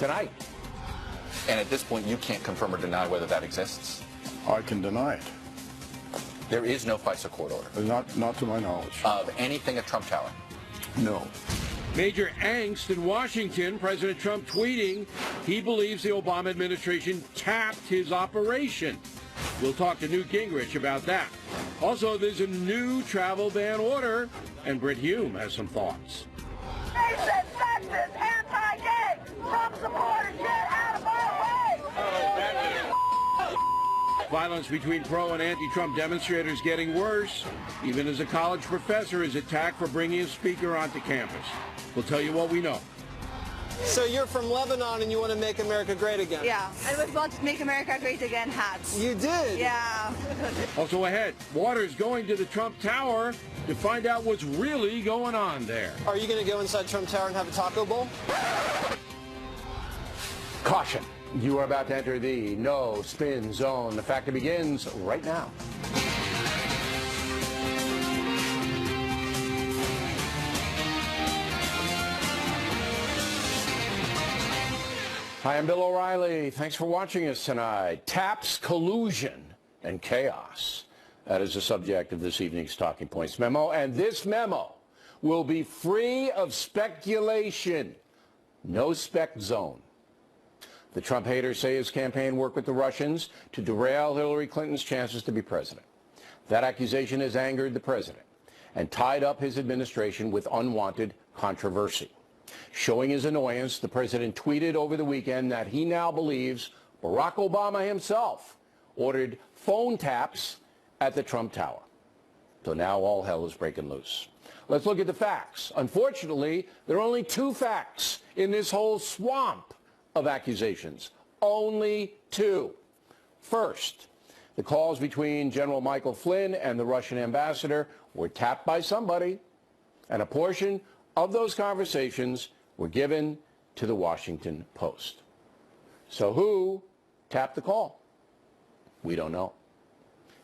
tonight. And at this point, you can't confirm or deny whether that exists? I can deny it. There is no FISA court order? Not to my knowledge. Of anything at Trump Tower? No. Major angst in Washington. President Trump tweeting he believes the Obama administration tapped his operation. We'll talk to Newt Gingrich about that. Also, there's a new travel ban order, and Britt Hume has some thoughts. Racist, sexist, anti-gay, Trump supporters, get out of our way! Violence between pro and anti-Trump demonstrators getting worse, even as a college professor is attacked for bringing a speaker onto campus. We'll tell you what we know. So you're from Lebanon and you want to make America great again? Yeah, I was about to Make America Great Again hats. You did? Yeah. Also ahead, Waters going to the Trump Tower to find out what's really going on there. Are you going to go inside Trump Tower and have a taco bowl? Caution. You are about to enter the no spin zone. The factor begins right now. Hi, I'm Bill O'Reilly. Thanks for watching us tonight. Taps, collusion, and chaos. That is the subject of this evening's Talking Points memo, and this memo will be free of speculation. No spec zone. The Trump haters say his campaign worked with the Russians to derail Hillary Clinton's chances to be president. That accusation has angered the president and tied up his administration with unwanted controversy. Showing his annoyance, the president tweeted over the weekend that he now believes Barack Obama himself ordered phone taps at the Trump Tower. So now all hell is breaking loose. Let's look at the facts. Unfortunately, there are only two facts in this whole swamp of accusations. Only two. First, the calls between General Michael Flynn and the Russian ambassador were tapped by somebody, and a portion of those conversations were given to the Washington Post. So who tapped the call? We don't know.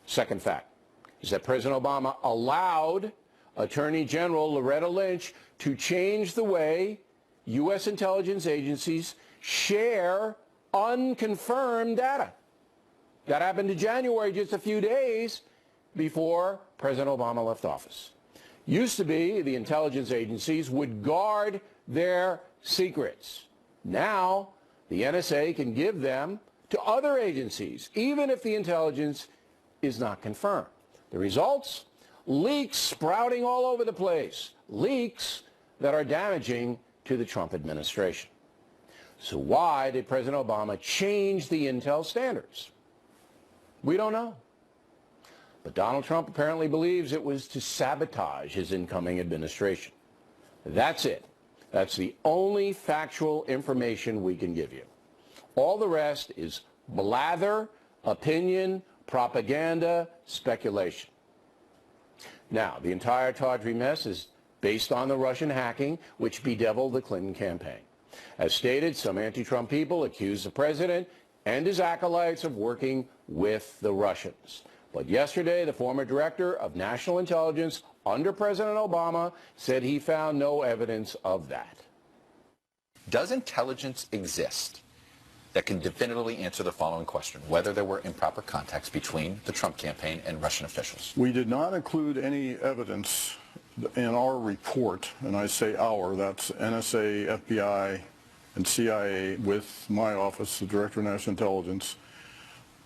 Second fact is that President Obama allowed Attorney General Loretta Lynch to change the way U.S. intelligence agencies share unconfirmed data. That happened in January, just a few days before President Obama left office. Used to be the intelligence agencies would guard their secrets. Now, the NSA can give them to other agencies, even if the intelligence is not confirmed. The results? Leaks sprouting all over the place. Leaks that are damaging to the Trump administration. So why did President Obama change the intel standards? We don't know. But Donald Trump apparently believes it was to sabotage his incoming administration. That's it. That's the only factual information we can give you. All the rest is blather, opinion, propaganda, speculation. Now, the entire tawdry mess is based on the Russian hacking, which bedeviled the Clinton campaign. As stated, some anti-Trump people accuse the president and his acolytes of working with the Russians. But yesterday, the former director of national intelligence under President Obama said he found no evidence of that. Does intelligence exist that can definitively answer the following question, whether there were improper contacts between the Trump campaign and Russian officials? We did not include any evidence in our report, and I say our, that's NSA, FBI, and CIA with my office, the Director of National Intelligence,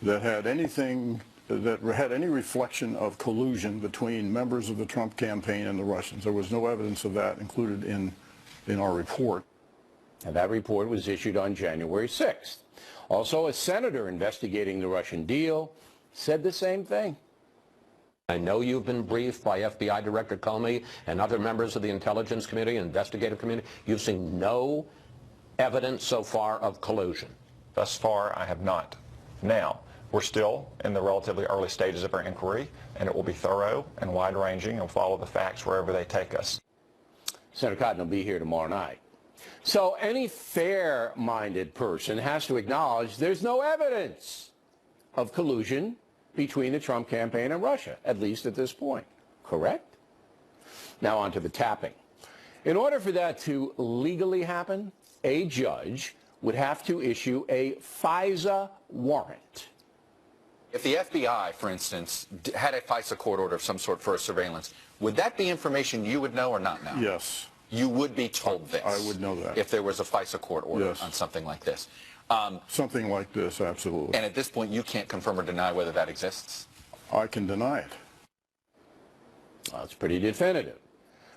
that had anything that had any reflection of collusion between members of the Trump campaign and the Russians. There was no evidence of that included in our report. And that report was issued on January 6th. Also, a senator investigating the Russian deal said the same thing. I know you've been briefed by FBI Director Comey and other members of the Intelligence Committee, investigative committee. You've seen no evidence so far of collusion. Thus far, I have not. Now, we're still in the relatively early stages of our inquiry, and it will be thorough and wide-ranging and follow the facts wherever they take us. Senator Cotton will be here tomorrow night. So any fair-minded person has to acknowledge there's no evidence of collusion between the Trump campaign and Russia, at least at this point. Correct? Now on to the tapping. In order for that to legally happen, a judge would have to issue a FISA warrant. If the FBI, for instance, had a FISA court order of some sort for a surveillance, would that be information you would know or not know? Yes. You would be told this. I would know that. If there was a FISA court order Yes. on something like this. Something like this, absolutely. And at this point, you can't confirm or deny whether that exists? I can deny it. Well, it's pretty definitive.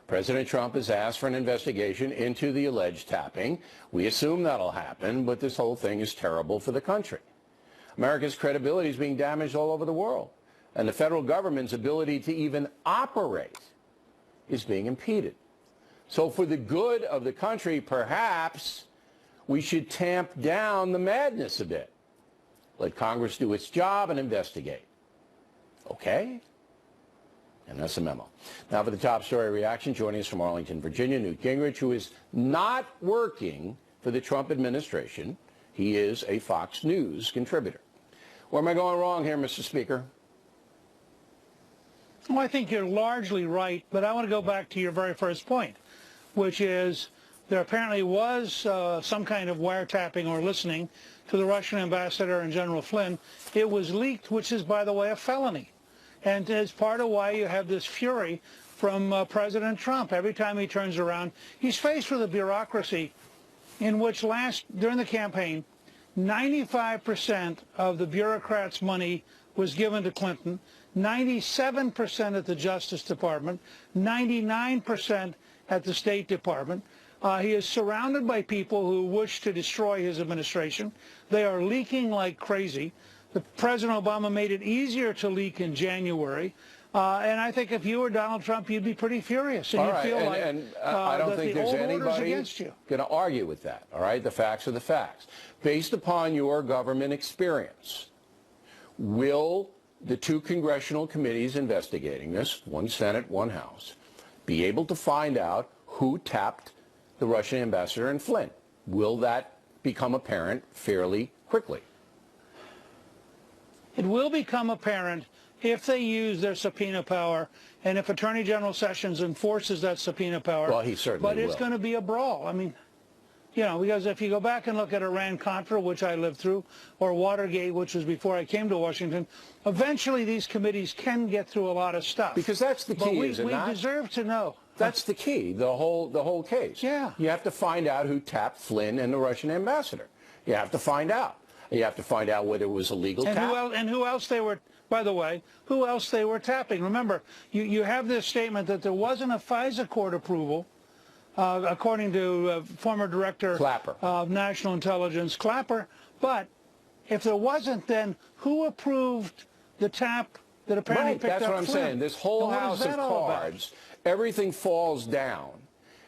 President Trump has asked for an investigation into the alleged tapping. We assume that'll happen, but this whole thing is terrible for the country. America's credibility is being damaged all over the world, and the federal government's ability to even operate is being impeded. So for the good of the country, perhaps we should tamp down the madness a bit. Let Congress do its job and investigate. Okay? And that's the memo. Now for the top story reaction, joining us from Arlington, Virginia, Newt Gingrich, who is not working for the Trump administration. He is a Fox News contributor. Where am I going wrong here, Mr. Speaker? Well, I think you're largely right, but I want to go back to your very first point, which is there apparently was some kind of wiretapping or listening to the Russian ambassador and General Flynn. It was leaked, which is, by the way, a felony. And it's part of why you have this fury from President Trump. Every time he turns around, he's faced with a bureaucracy in which during the campaign, 95% of the bureaucrats' money was given to Clinton, 97% at the Justice Department, 99% at the State Department. He is surrounded by people who wish to destroy his administration. They are leaking like crazy. President Obama made it easier to leak in January. And I think if you were Donald Trump, you'd be pretty furious. And you'd feel like I don't that think the there's old order's anybody against you. going to argue with that. All right? The facts are the facts. Based upon your government experience, will the two congressional committees investigating this, one Senate, one House, be able to find out who tapped the Russian ambassador and Flynn? Will that become apparent fairly quickly? It will become apparent if they use their subpoena power and if Attorney General Sessions enforces that subpoena power. Well, he certainly will. But it's going to be a brawl. I mean, you know, because if you go back and look at Iran-Contra, which I lived through, or Watergate, which was before I came to Washington, eventually these committees can get through a lot of stuff. Because that's the key, is it not? We deserve to know. That's the key, the whole case. Yeah. You have to find out who tapped Flynn and the Russian ambassador. You have to find out. You have to find out whether it was a legal tap. And who else they were, by the way, who else they were tapping. Remember, you have this statement that there wasn't a FISA court approval, according to former Director Clapper of National Intelligence, Clapper. But if there wasn't, then who approved the tap that apparently picked up Flynn? That's what I'm saying. This whole house of cards, everything falls down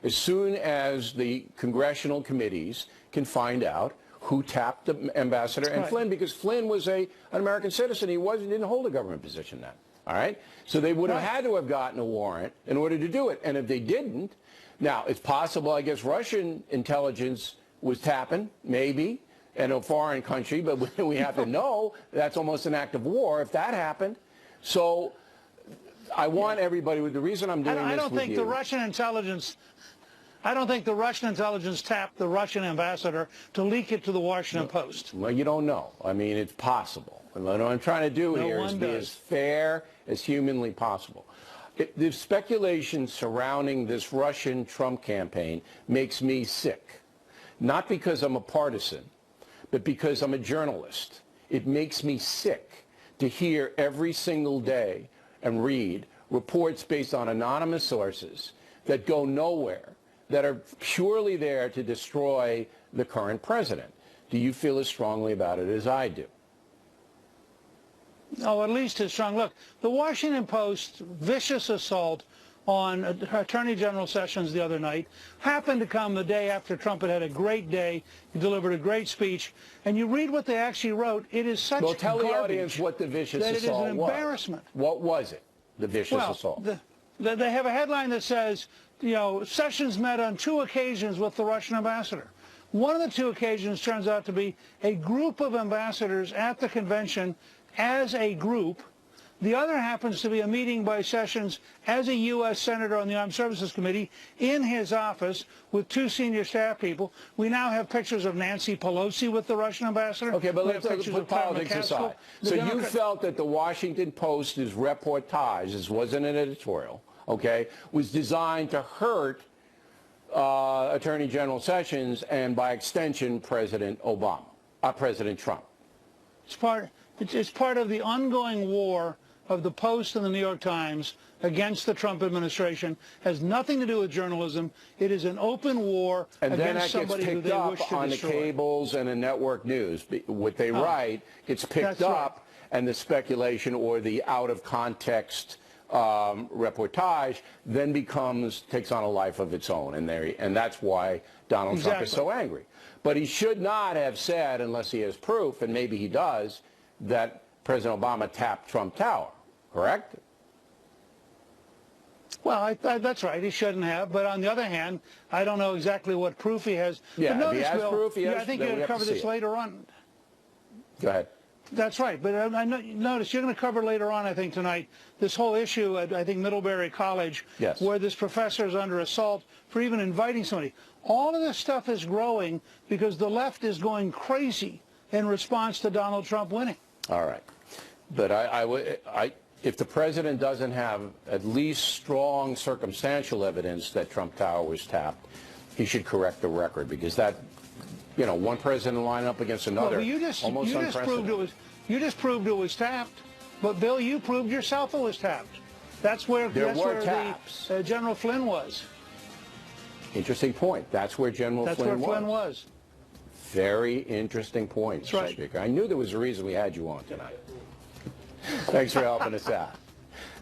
as soon as the congressional committees can find out who tapped the ambassador and Flynn, because Flynn was an American citizen. He didn't hold a government position then. All right? So they would have had to have gotten a warrant in order to do it. And if they didn't, now it's possible, I guess, Russian intelligence was tapping, maybe, in a foreign country, but we have to know that's almost an act of war if that happened. So I want everybody, the reason I'm doing this with you. I don't think the Russian intelligence tapped the Russian ambassador to leak it to the Washington Post. Well, you don't know. I mean, it's possible. And what I'm trying to do here is be as fair as humanly possible. The speculation surrounding this Russian Trump campaign makes me sick. Not because I'm a partisan, but because I'm a journalist. It makes me sick to hear every single day and read reports based on anonymous sources that go nowhere, that are purely there to destroy the current president. Do you feel as strongly about it as I do? Oh, at least as strong. Look, the Washington Post's vicious assault on Attorney General Sessions the other night happened to come the day after Trump had a great day. He delivered a great speech. And you read what they actually wrote. It is such garbage. Well, tell the audience what the vicious assault was. That it is an embarrassment. What was it, the vicious assault? They have a headline that says, you know, Sessions met on 2 occasions with the Russian ambassador. One of the 2 occasions turns out to be a group of ambassadors at the convention as a group The other happens to be a meeting by Sessions as a U.S. Senator on the Armed Services Committee in his office with 2 senior staff people. We now have pictures of Nancy Pelosi with the Russian ambassador. Okay, but let's put put politics aside. So you felt that the Washington Post's reportage, this wasn't an editorial, okay, was designed to hurt Attorney General Sessions and, by extension, President Trump. It's part of the ongoing war of the Post and the New York Times against the Trump administration. Has nothing to do with journalism. It is an open war against somebody who they wish to destroy. And then that gets picked up on the cables and in network news. What they write gets picked up, and the speculation or the out-of-context reportage then takes on a life of its own. And that's why Donald Trump is so angry. But he should not have said, unless he has proof, and maybe he does, that President Obama tapped Trump Tower, correct? Well, that's right. He shouldn't have. But on the other hand, I don't know exactly what proof he has. Yeah, but notice, if he has Bill, proof, he has, I think you're going to cover this later on. Go ahead. That's right. But I notice you're going to cover later on, I think, tonight, this whole issue at, I think, Middlebury College, where this professor is under assault for even inviting somebody. All of this stuff is growing because the left is going crazy in response to Donald Trump winning. All right. But if the president doesn't have at least strong circumstantial evidence that Trump Tower was tapped, he should correct the record, because that, one president lining up against another, almost unprecedented. You just proved it was tapped, but Bill, you proved yourself it was tapped. That's where the General Flynn was. Interesting point. That's where Flynn was. Very interesting point, Mr. Speaker. I knew there was a reason we had you on tonight. Thanks for helping us out.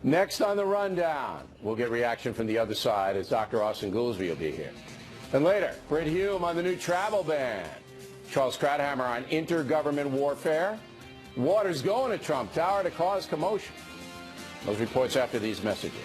Next on the rundown, we'll get reaction from the other side as Dr. Austin Goolsbee will be here. And later, Britt Hume on the new travel ban. Charles Strathammer on intergovernment warfare. Water's going to Trump Tower to cause commotion. Those reports after these messages.